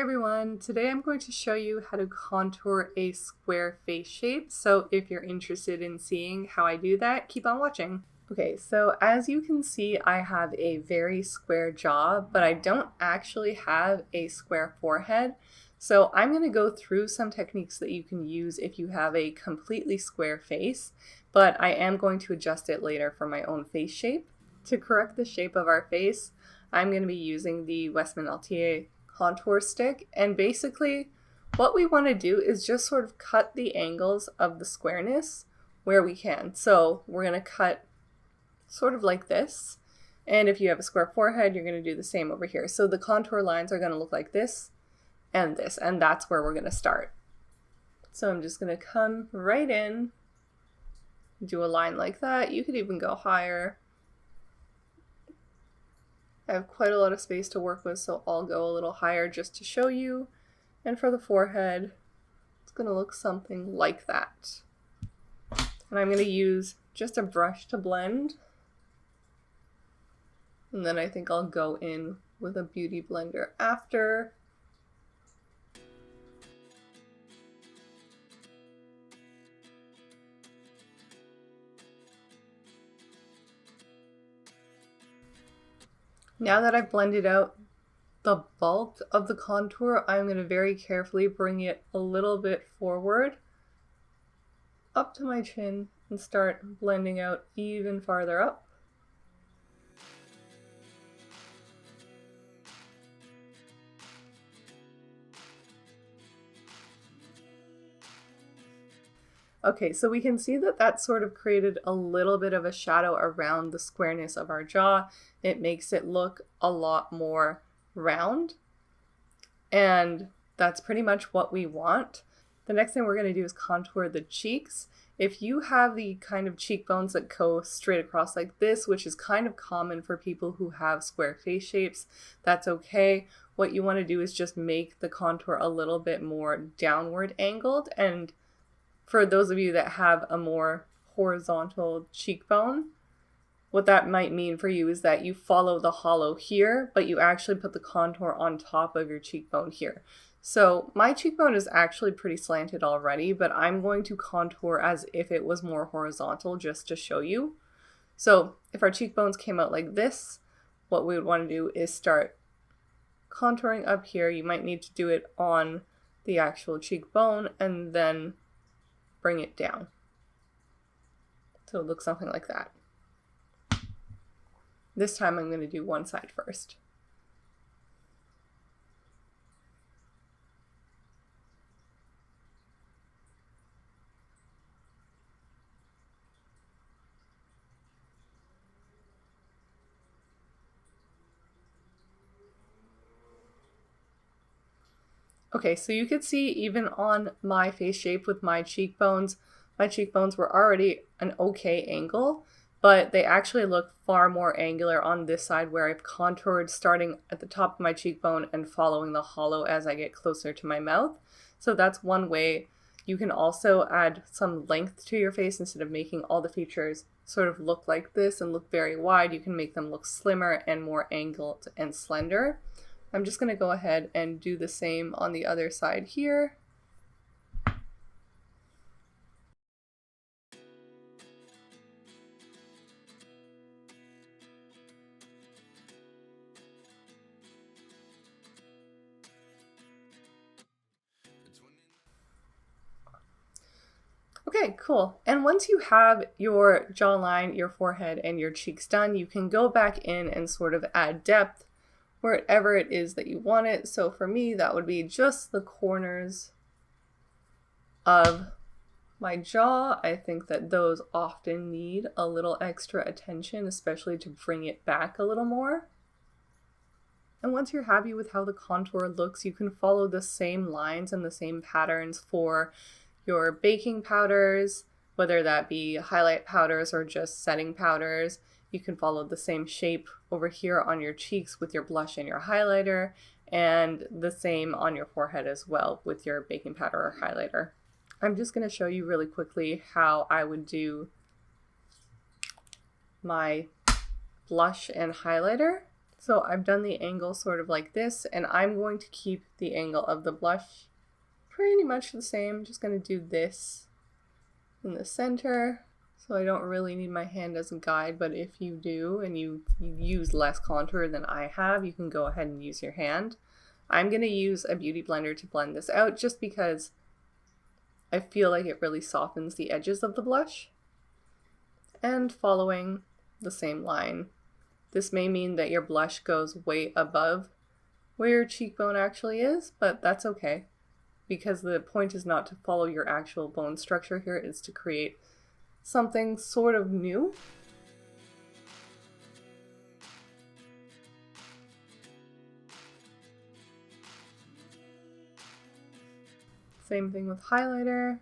everyone, today I'm going to show you how to contour a square face shape. So if you're interested in seeing how I do that, keep on watching. Okay, so as you can see, I have a very square jaw, but I don't actually have a square forehead. So I'm going to go through some techniques that you can use if you have a completely square face, but I am going to adjust it later for my own face shape. To correct the shape of our face, I'm going to be using the Westman Altier contour stick, and basically what we want to do is just sort of cut the angles of the squareness where we can. So we're going to cut sort of like this, and if you have a square forehead, you're going to do the same over here. So the contour lines are going to look like this, and that's where we're going to start. So I'm just going to come right in, do a line like that. You could even go higher. I have quite a lot of space to work with, so I'll go a little higher just to show you. And for the forehead, it's going to look something like that. And I'm going to use just a brush to blend. And then I think I'll go in with a beauty blender after. Now that I've blended out the bulk of the contour, I'm going to very carefully bring it a little bit forward up to my chin and start blending out even farther up. Okay, so we can see that that sort of created a little bit of a shadow around the squareness of our jaw. It makes it look a lot more round, and that's pretty much what we want. The next thing we're going to do is contour the cheeks. If you have the kind of cheekbones that go straight across like this, which is kind of common for people who have square face shapes, that's okay. What you want to do is just make the contour a little bit more downward angled, and for those of you that have a more horizontal cheekbone, what that might mean for you is that you follow the hollow here, but you actually put the contour on top of your cheekbone here. So my cheekbone is actually pretty slanted already, but I'm going to contour as if it was more horizontal just to show you. So if our cheekbones came out like this, what we would want to do is start contouring up here. You might need to do it on the actual cheekbone and then bring it down. So it looks something like that. This time I'm going to do one side first. Okay, so you could see even on my face shape with my cheekbones were already an okay angle, but they actually look far more angular on this side where I've contoured starting at the top of my cheekbone and following the hollow as I get closer to my mouth. So that's one way. You can also add some length to your face. Instead of making all the features sort of look like this and look very wide, you can make them look slimmer and more angled and slender. I'm just going to go ahead and do the same on the other side here. Okay, cool. And once you have your jawline, your forehead, and your cheeks done, you can go back in and sort of add depth wherever it is that you want it. So for me, that would be just the corners of my jaw. I think that those often need a little extra attention, especially to bring it back a little more. And once you're happy with how the contour looks, you can follow the same lines and the same patterns for your baking powders, whether that be highlight powders or just setting powders. You can follow the same shape over here on your cheeks with your blush and your highlighter, and the same on your forehead as well with your baking powder or highlighter. I'm just going to show you really quickly how I would do my blush and highlighter. So I've done the angle sort of like this, and I'm going to keep the angle of the blush pretty much the same. Just going to do this in the center. So I don't really need my hand as a guide, but if you do and you use less contour than I have, you can go ahead and use your hand. I'm going to use a beauty blender to blend this out just because I feel like it really softens the edges of the blush. And following the same line. This may mean that your blush goes way above where your cheekbone actually is, but that's okay because the point is not to follow your actual bone structure here, it's to create something sort of new. Same thing with highlighter.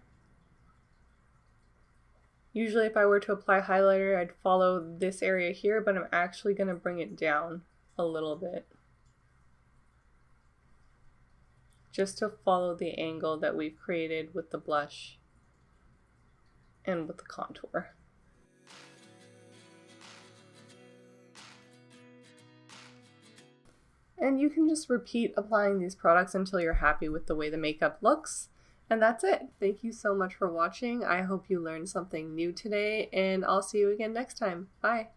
Usually if I were to apply highlighter, I'd follow this area here, but I'm actually going to bring it down a little bit, just to follow the angle that we've created with the blush and with the contour. And you can just repeat applying these products until you're happy with the way the makeup looks. And that's it. Thank you so much for watching. I hope you learned something new today, and I'll see you again next time. Bye!